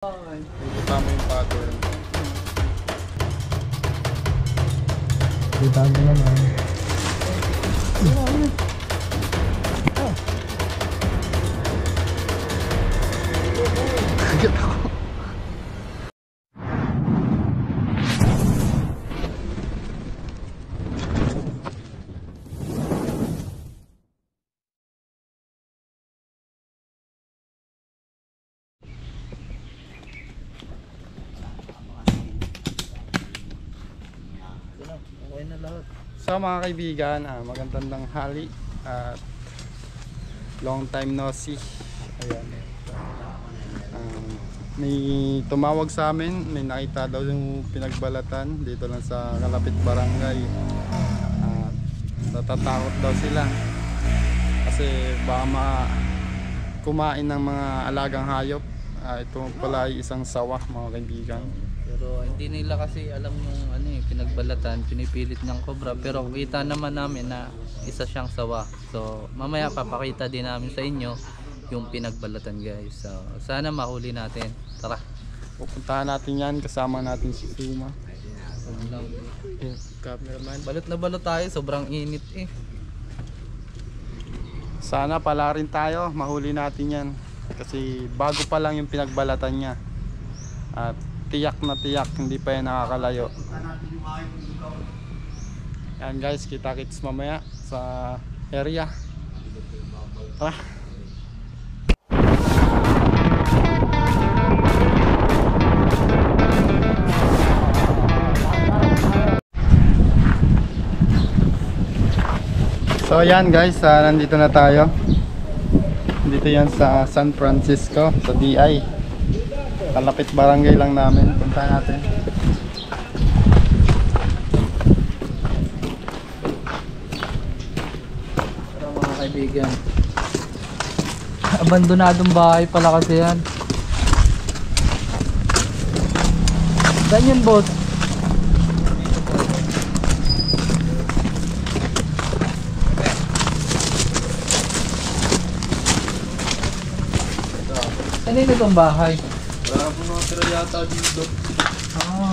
Kita mo yung pattern. Kita mo naman. Kaget ako. Okay na lahat. So mga kaibigan, magandang tanghali at long time no see. Ayan. May tumawag sa amin, may nakita daw yung pinagbalatan dito lang sa kalapit barangay. Natatakot daw sila kasi baka kumain ng mga alagang hayop. Ito pala ay isang sawa mga kaibigan. Pero hindi nila kasi alam yung pinagbalatan, pinipilit niyang kobra. Pero kita naman namin na isa siyang sawa. So mamaya papakita din namin sa inyo yung pinagbalatan guys. So sana mahuli natin. Tara. Pupuntahan natin yan, kasama natin si Suma. Cameraman. Balot na balot tayo, sobrang init eh. Sana pala rin tayo, mahuli natin yan. Kasi bago pa lang yung pinagbalatan niya. At tiyak na tiyak, hindi pa yan nakakalayo. Yan guys, kita-kits mamaya sa area. Tara. So yan guys, nandito na tayo. Dito yan sa San Francisco, sa DI. Kalapit barangay lang namin. Punta natin. Pero mga kaibigan, abandonadong bahay pala kasi yan. Saan yun boss? Ano yun itong bahay? Wala po nakatira yata dito.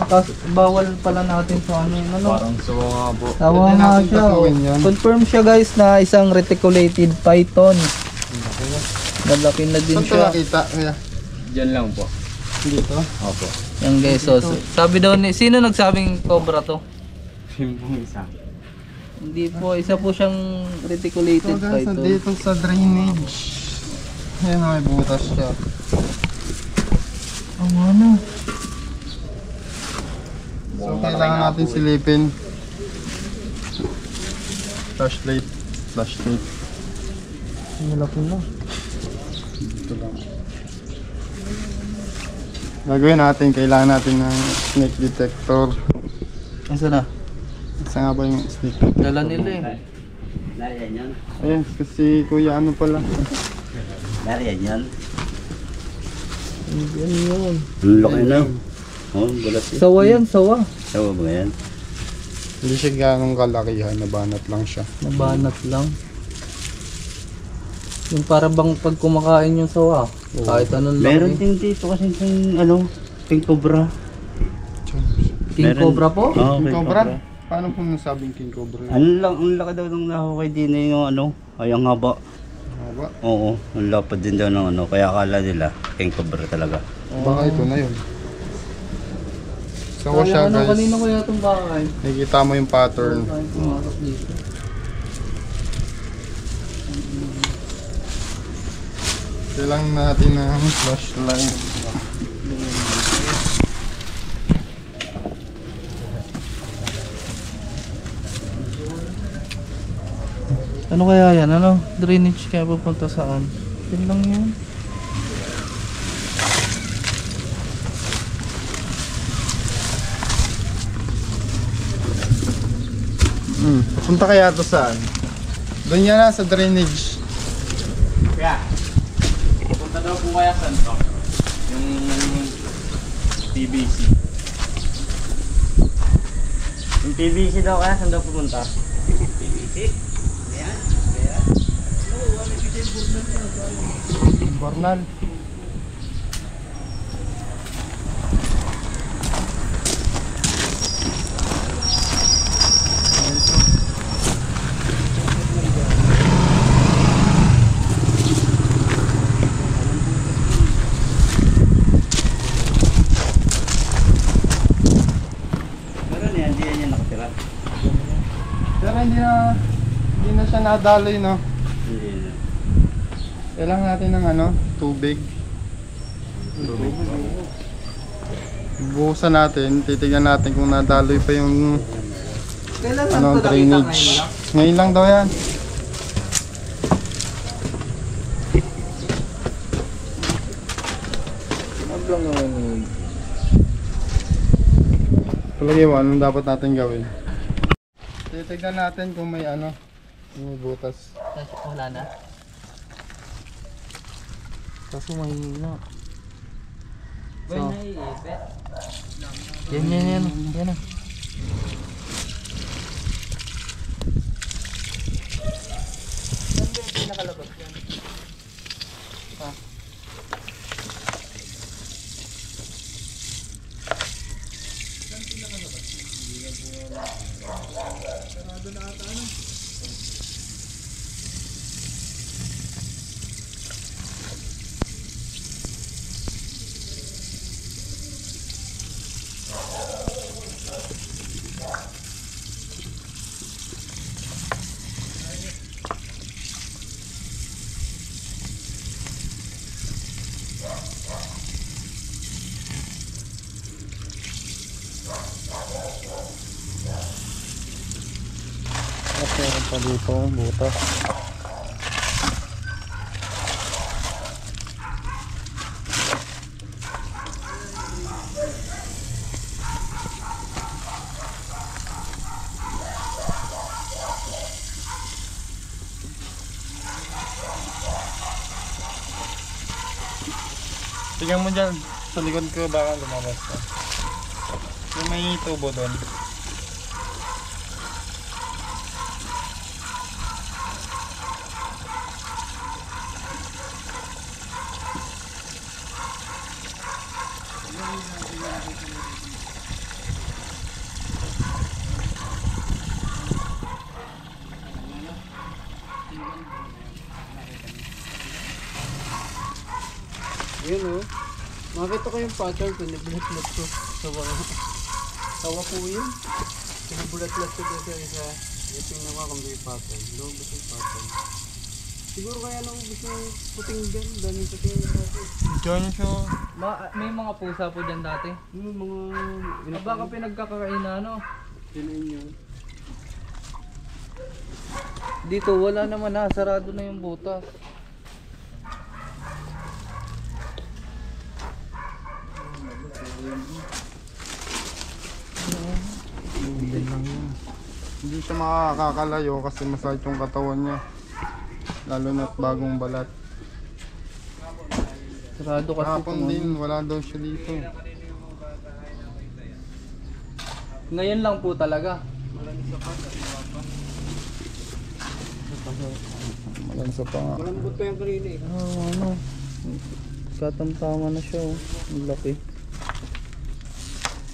Tapos bawal pala natin sa ano. Parang sawa nga po. Tawa Pwede nga natin siya. kasuin yan. Confirm siya guys na isang reticulated python. Malaki na din Saan ito siya. nakita? Kaya, Diyan lang po. dito? Opo. Yan guys, so, sabi daw ni, sino nagsabing cobra to? Yung pong isa. Hindi po, isa po siyang reticulated So guys, python. dito sa drainage. Ayan, may butas siya. Ang ano? So kailangan natin silipin. Flashlight. Flashlight. Malaki na. Dito lang. Gagawin natin, kailangan natin ng snake detector. Asa na? Isa nga ba yung snake detector? Dala nila eh. Nariyan yan. Ayan, kasi kuya ano pala. Nariyan yan. Yan yun. Ang laki na. Oh, bulat eh. Sawa yan, sawa. Sawa ba yan? Hindi siya ganong kalakihan, nabanat lang siya. Nabanat lang. Yung para bang pag kumakain yung sawa. Kahit anong Meron laki. din dito kasi pink cobra. King meron- cobra po? Oo, King pink Cobra? Paano kung nasabing King Cobra? Ang laki daw ng nahukay din na yung ay ang haba. Haba? Oo, ang lapad din daw ng kaya akala nila king cobra talaga. Baka ito na yun. Sawa siya guys. Kanino kaya itong bahay? Nakikita mo yung pattern. Tayo pumasok dito. Kailangan natin ng flashlight. Ano kaya yan? Ano? Drainage kaya pupunta saan? Yan lang yun. Punta kaya to saan? Doon yan na sa drainage. Kaya, punta daw po kaya saan to? Yung PVC. Yung PVC daw kaya saan daw pupunta? PVC? Ayan? Ayan? Bornal. hindi na siya nadaloy, no? Hindi na. Kailangan natin ng ano, tubig. Buhusan natin, titignan natin kung nadaloy pa yung Kailan ano, drainage. Ngayon lang daw yan. Ablang naman. Palagi mo, anong dapat natin gawin? Titignan natin kung may ano, may butas. Wala na. Kaso mahina. So, Yan. Yan na. at meron pa dito butas. Tingnan mo dyan, sa likod ko baka lumabas ka. Yung may tubo doon. Yun o. Makita ko yung pattern ko, nabulat-lat ko. Sawa po yun. Pinabulat-lat ko doon sa isa. Tingnan ko kung may pattern. Lobos yung pattern. Siguro kaya naubos yung puting dyan. Daming puting dati. Diyan siya. May mga pusa po dyan dati. Yung mga... Baka pinagkakainan, ano? Kinain nyo. Dito wala naman na, sarado na yung butas. Hindi siya makakalayo kasi masakit yung katawan niya. Lalo na't bagong balat. Sarado kasi Kahapon kung din, wala daw siya dito. ngayon lang po talaga. Malansa pa nga. Malambot pa yung kanina eh. Ano? Katamtama na siya, oh. Ang laki.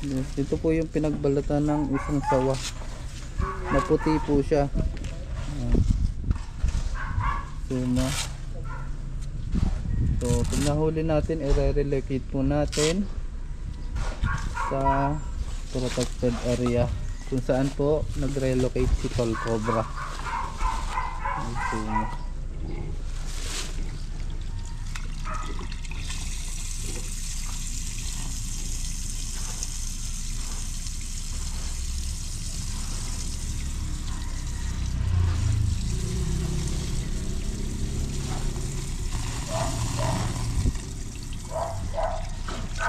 Yes, ito po yung pinagbalatan ng isang sawa. Maputi po siya. Suma. So, pag nahuli natin, i-relocate po natin sa protected area kung saan po nag-relocate si Tol Cobra. Ang suma.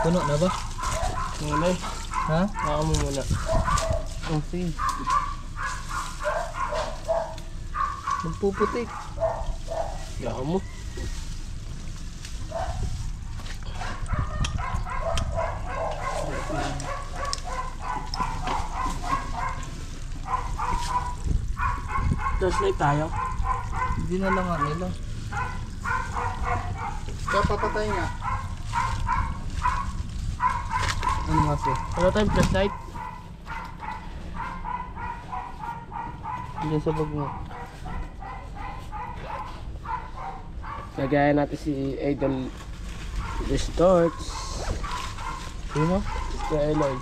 Puno na ba? Muna eh. Ha? Naka mo muna. Oh, sige. Magpuputik. Naka mo. Flashlight tayo. Hindi na lang ang ilaw. Kaya papatay nga. Ano nga sir? Wala tayong flashlight. Diyan sa bag mo. Nagaya natin si Idol Distorts. Sino? Si Eloy.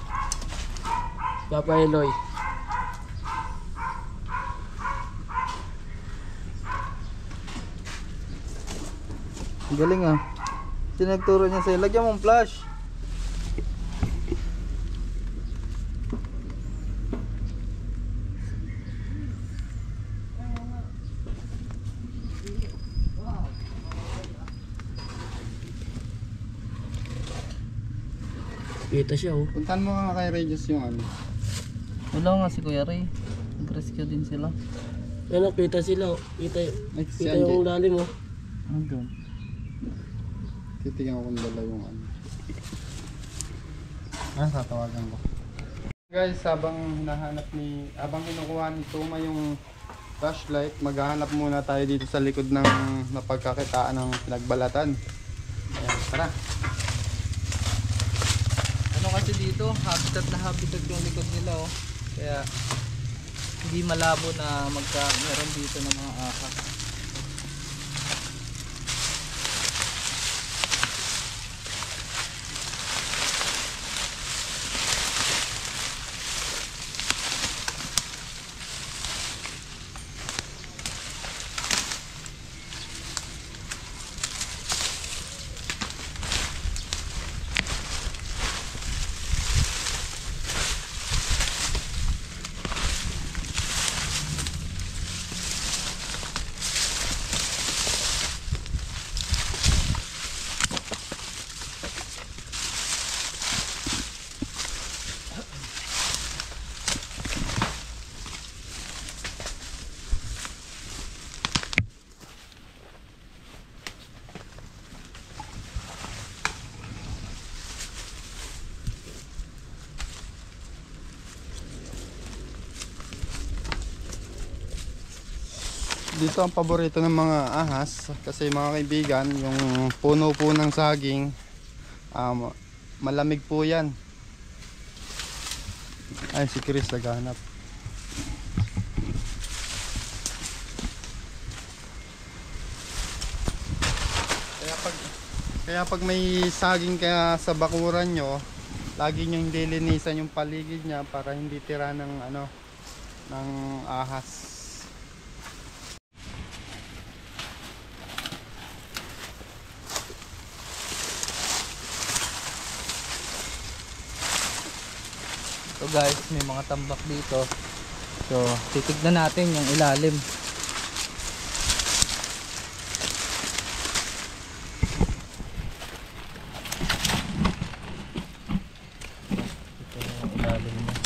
Papa Eloy. Galing ah. Sinagturo niya sa'yo. Lagyan mong flash. Kita siya oh. Puntan mo nga kay Regis yung ano. Wala nga si Kuya Ray. Nag-rescue din sila. Ano, kita sila oh. Kita Si kita yung lalim oh. Hanggang. Titignan ko kung dala yung ano. Tatawagan ko. Guys, habang kinukuha ni Tuma yung flashlight, maghahanap muna tayo dito sa likod ng napagkakitaan ng pinagbalatan. Ayan, tara. Ano kasi dito, habitat na habitat yung likod nila oh. Kaya hindi malabo na meron dito ng mga ahas. Dito ang paborito ng mga ahas kasi mga kaibigan, yung puno po ng saging, malamig po yan. Ay, si Chris naghahanap. Kaya pag may saging kaya sa bakuran nyo, lagi nyo lilinisan yung paligid niya para hindi tira ng ng ahas. So guys, may mga tambak dito. So, titignan natin yung ilalim. Ito yung ilalim niya.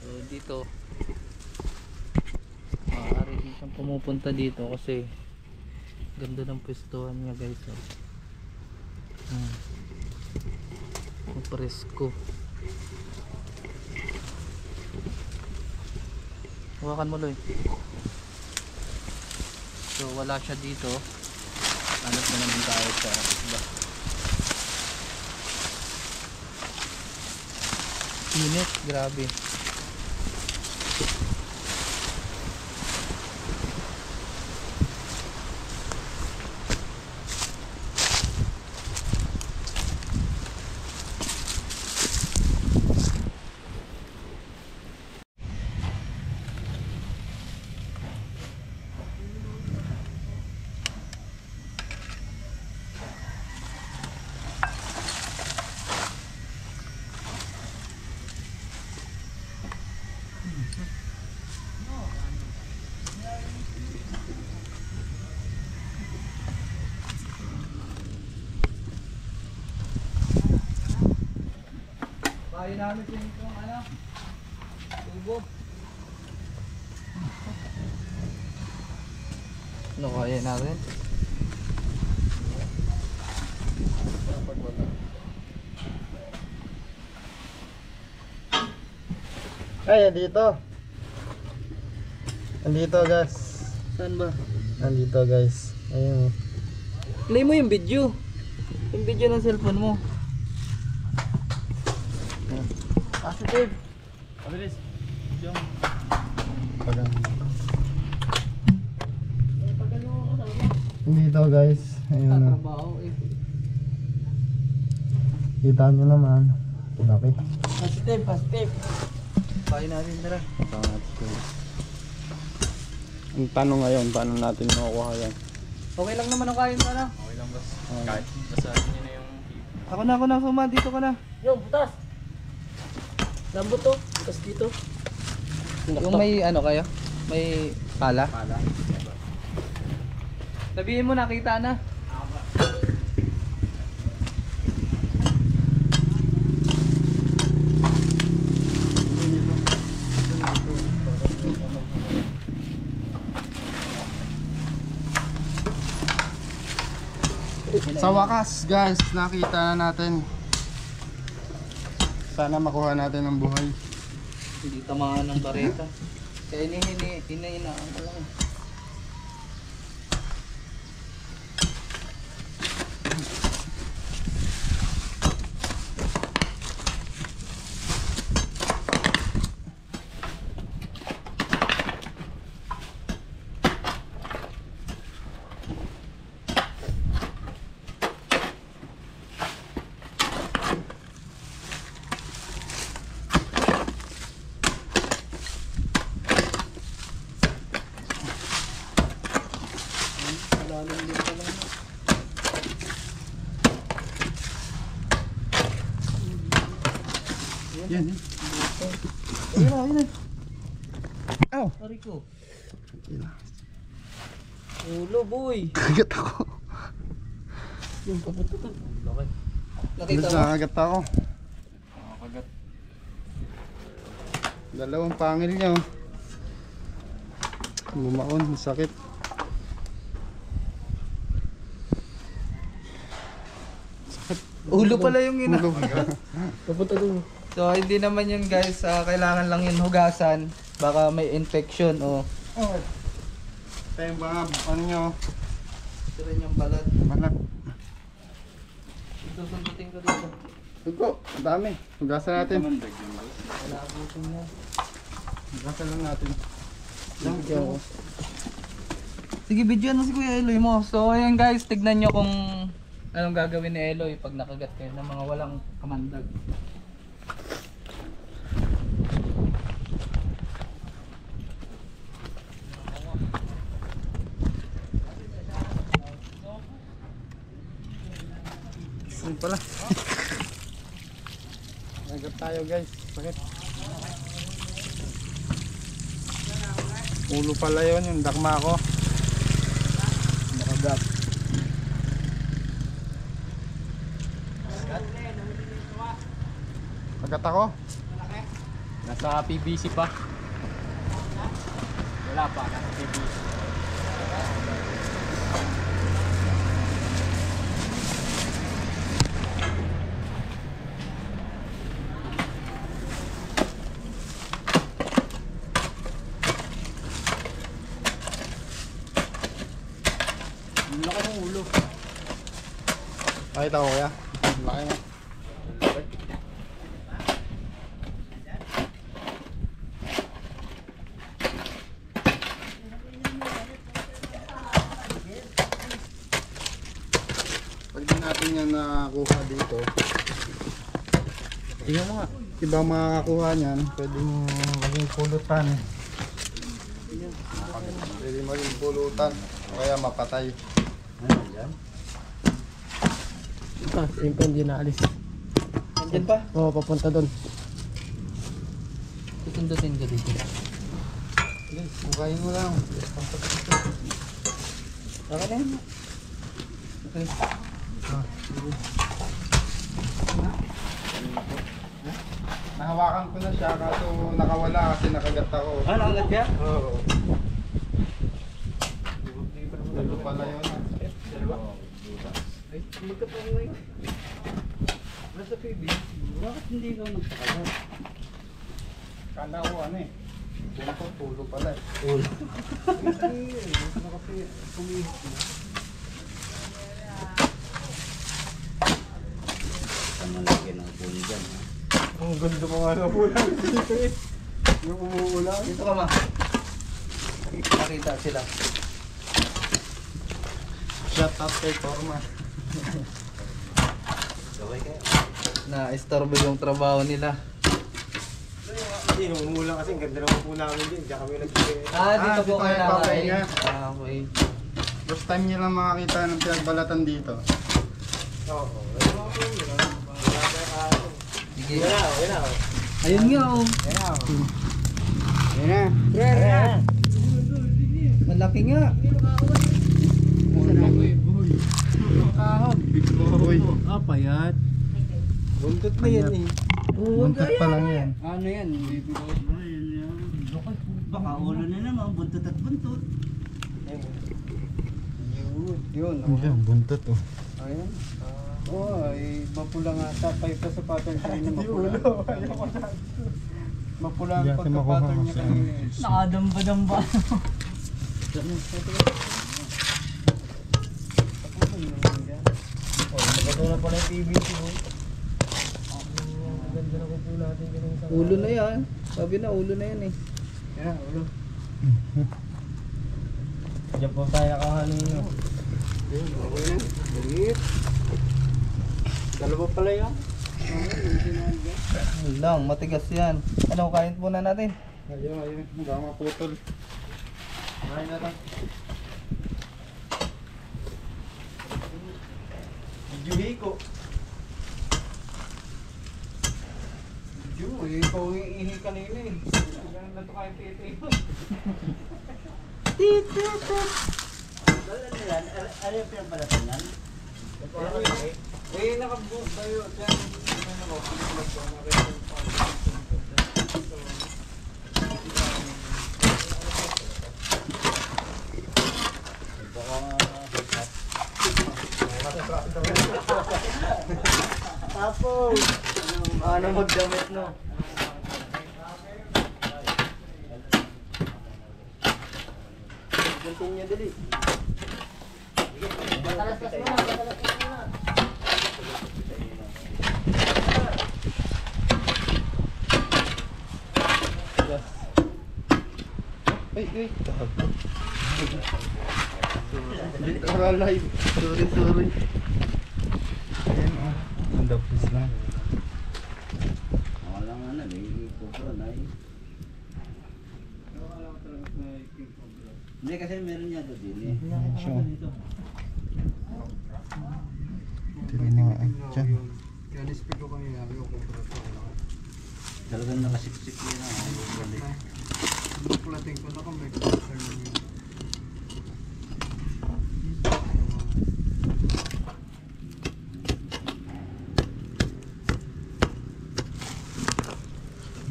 So dito maaari din siyang pumupunta dito kasi ganda ng pwestuhan niya guys oh. Ang presko. Hawakan mo Loy. So wala siya dito. Hanap na naman tayo sa iba. Init, grabe. Kaya namin yung tubo. Ano kaya natin? Ay, dito. Andito guys. Saan ba? Andito guys. Ayun. Play mo yung video. Yung video ng cellphone mo. Positive. Pabilis. Yung. Andito guys. Ayun na. Trabaho eh. Kita nyo naman. Laki. Positive, positive. Kain natin tara. Ang tanong ngayon, paano natin makukuha yan? Okay lang naman ang kain sana. Okay lang boss. Kahit basahin niyo na yung Ako na, Suma. Dito ka na. Yo, butas. Lambot to. Butas dito. Yung may ano kayo? May pala? Sabihin mo, nakita na. Sa wakas guys, nakita na natin. Sana makuha natin ang buhay. Hindi tamaan ng bareta. Kaya inainaan ko lang. Yan. Ayun na. Ow! Sorry ko. Ulo, boy. Kagat ako. Yung papunta to. Nakita mo? Nakagat ako. Dalawang pangil niya. Oh. Bumaon, masakit. Ulo pala yung ina. Ulo. Papunta doon. So hindi naman yun guys, kailangan lang yun hugasan. Baka may infection o Oh. Ito yung mga ano nyo. ito rin yung balat. Balat. Susundutin ko dito. Tugo, ang dami. Hugasan natin. Wala abutin niya. Hugasan lang natin. Sige, videoan mo si Kuya Eloy mo. So ayan guys, tignan nyo kung anong gagawin ni Eloy pag nakagat kayo ng mga walang kamandag. Yun pala. Nagat tayo guys. Sakit. Ulo pala yun, yung dakma ko. Nakagat. Kagat ako. Nasa PVC pa. Wala pa, nasa PVC. Laki ng ulo. Pakita ko kuya. Laki mo. Pag di natin yan nakuha dito, Tingnan mo nga. ibang makakakuha niyan, pwede mo maging pulutan. Pwede maging pulutan o kaya mapatay. Yung pen di naalis. Nandyan pa? Oo, papunta doon. Susundutin ko dito. Bukayin mo lang. Okay na yun. Okay. Nahawakan ko na siya kaso nakawala kasi nakagat ako. Ah, nakagat ka? Oo. Dalo pala yun. Ay, magkapangay. Nasa PB, bakit hindi ka magpakagat? Kala ko ano eh. Buntot, tulo pala eh. Tama lagi ng puno dyan. Ha? Ang ganda mo nga na pula dito eh. Yung umuula. Dito ka ma. Nakita sila. Shut up kay Torma. Gaway kayo. Na-istorbo yung trabaho nila. Hindi, nung umulan kasi, ang ganda naman po namin din. Diyan kami nagbigay. Dito po dito kayo kayo nakain. papahinga. Okay. First time nyo lang makakita ng pinagbalatan dito. Oo. Sige. Yan na, yan na. Ayun nga oh. Yan na. Malaki nga. Big boy. Payat. Buntot na yan eh. Buntot pa lang yan. Ano yan? Baby boy. Baka ulo na naman, buntot at buntot. Yun. Yan, buntot oh. Ayan. Oo, ay mapula nga. Tapay pa sa pattern siya na mapula. Mapula ang Diyan, pagka-pattern niya makuha ko kanina. Nakadamba-damba. Maganda na pala yung PVC mo. Ulo na yan. Sabi na ulo na yan eh. Yan, ulo. Diyan po tayo nakahanino. Yun, okay na. Balik. Dalawa pala yan. Yun lang, matigas yan. Ano, kain muna natin. Ayun. Hindi ako maputol. Kain na lang. Juhi ko. Diyo, eh, ikaw iihi kanina eh. Ganun na ito kayo titi. Ano yung pinagbalatan yan? Eh, nakabuot tayo. Diyan, ano ko, pinagbalatan ko. Nakita ko Tapos, ano magdamit no? Continue dali. Ay. Literal live. Sorry. Ayan oh. Ang dapis lang. Wala nga na, may ipupro na eh. Hindi kasi meron niya doon din eh. Siya. Tinamaan dyan. Kaya nispig ko kanina, yung kumpara ko. Talagang nakasip-sip yun ah. Balik. Buklating ko na kung may concern yun.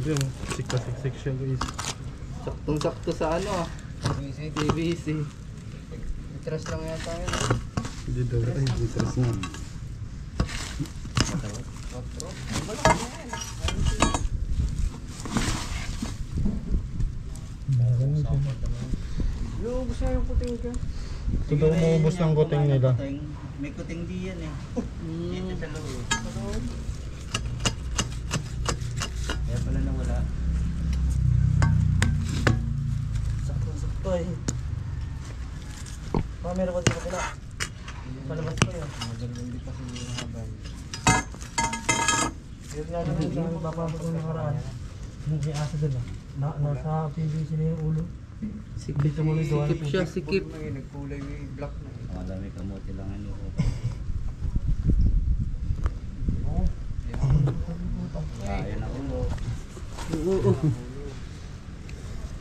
Diyan, siksik siya guys. Saktong-sakto sa ano ah. PVC. Itras lang yata yun. Hindi daw. Ay, bitras na. Luubos na yung puting ka. Ito daw maubos ng kuting nila. May kuting di yan eh. Dito sa loob. Kaya pala nawala. Sakto-sakto eh. Meron ko dito pala. Palabas ko yun. Hindi pa sila habang. Yun nga naman sa amin papasok ng nakaraan. Hindi asa doon ah. Nasa PVC na yung ulo. Sikip siya, sikip. Nagkulay may black na. Wala may kamote lang ano. Ayun ako.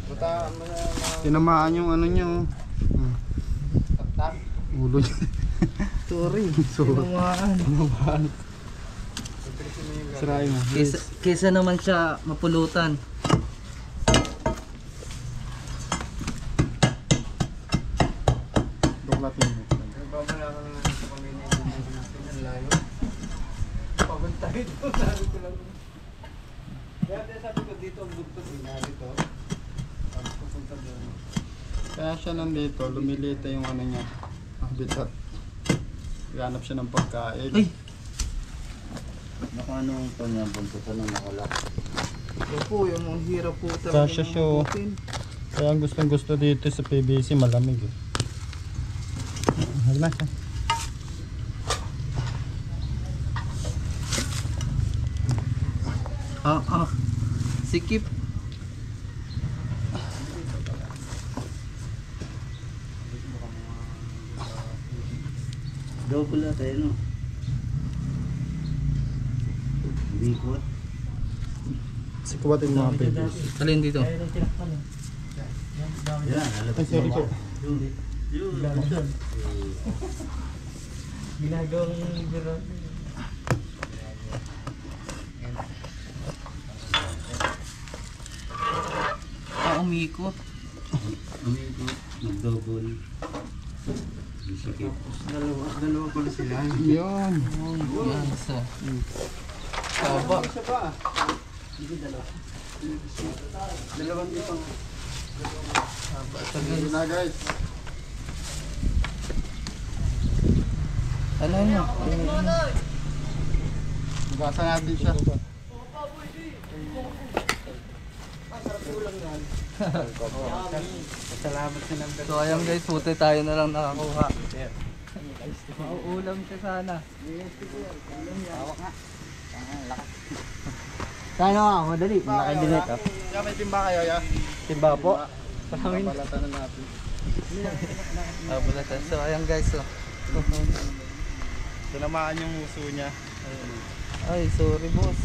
Buta mo na Tinamaan yung ano niya oh. tap. Ulo niya. Sorry. Tinamaan. Sirain mo. Kesa naman siya mapulutan. Duklatin mo. Nagbabalaka na lang sa pamilya natin ang layo. Pagod tayo doon, sabi ko lang. Kaya sabi ko dito ang bugtod, dito. Kaya siya nandito, lumilita yung ano niya, habitat. Ganap siya ng pagkain. Ay! Baka anong ito niya, buntot na nakalak. Ito po, yung mga hirap po talaga. Kasya siya, oh. Kaya ang gustong gusto dito sa PVC, malamig eh. Huwag na siya. Sikip. Double na tayo, no? Bikot. Sikuwatin mga PVC. Alin dito? Kaya nang tinakpan eh. Yan, lalabas Ay, sorry po. Yun. Ginagawang biro. Umikot. Umikot, mag-double. Sikip. Dalawa pala sila. Yun. Yan sa. Saba. Isa pa. Dalawang dito. Yun na guys. Ano nyo? Hugasan natin siya. Salamat sa number. So ayan guys, puti tayo na lang nakakuha. Mauulam siya sana. Kano nga, madali. Nakadinet, oh. Kaya may timba kayo, ya? Timba po. Balatan na natin. Bulatan. So ayan guys, so. Tinamaan yung uso niya. Ay, sorry boss.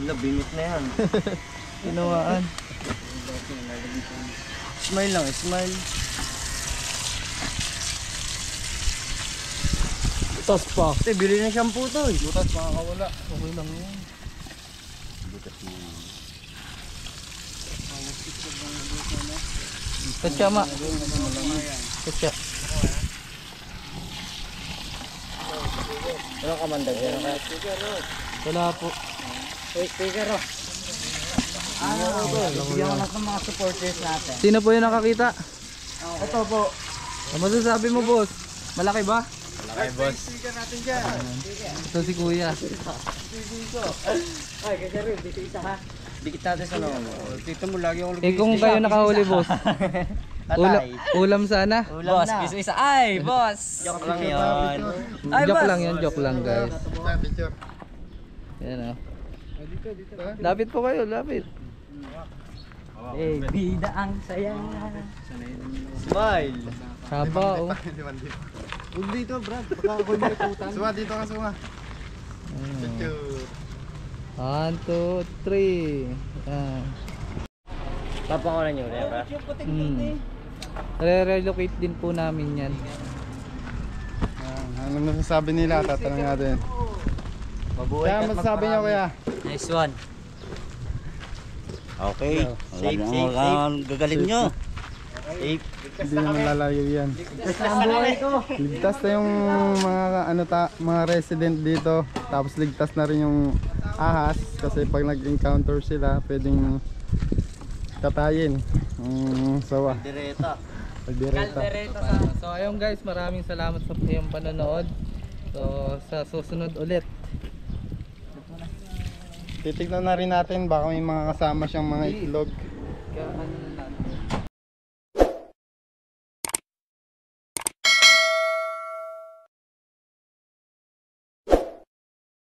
Binit na yan. Tinawaan. Smile lang, smile. Tos pa. Bili na shampoo to, eh. Butas makakawala. Okay lang yan. Katsa ma. Katsa. Ano ka man dagyan ka? Wala po. Wait, sticker, oh. Bigyan ko lang ng mga supporters natin. Sino po yung nakakita? Ito po. Ano masasabi mo boss? Malaki ba? Sticker natin dyan. Ito si kuya. Ay, kasi rin, dito isa ha. Dikit natin sa noon. Dito mo lagi ako Eh kung kayo nakahuli boss. Ulam sana. Boss, piso isa. Ay, boss! Joke lang yun. Ay, Joke boss! lang yan, joke lang guys. Picture. Yan o. Lapit po kayo, lapit. Eh, bida ang saya. Smile! Haba oh. Huwag dito, Brad. Baka ako may putan. Suwa dito ka, suwa. Picture. 1, 2, 3. Yan. Papangalan nyo, diba? Re-relocate din po namin yan. Ano masasabi nila? Tatanong natin. Kaya masasabi niya kuya? Nice one. Okay. Safe, safe, safe. Gagaling nyo. Safe. Hindi naman lalayo yan. Ligtas na yung mga resident dito. Tapos ligtas na rin yung ahas kasi pag nag-encounter sila pwedeng katayin. Sawa. Direta. Pagdireta. So ayun guys, maraming salamat sa iyong panonood. So sa susunod ulit. Titignan na rin natin baka may mga kasama siyang mga itlog. Kaya,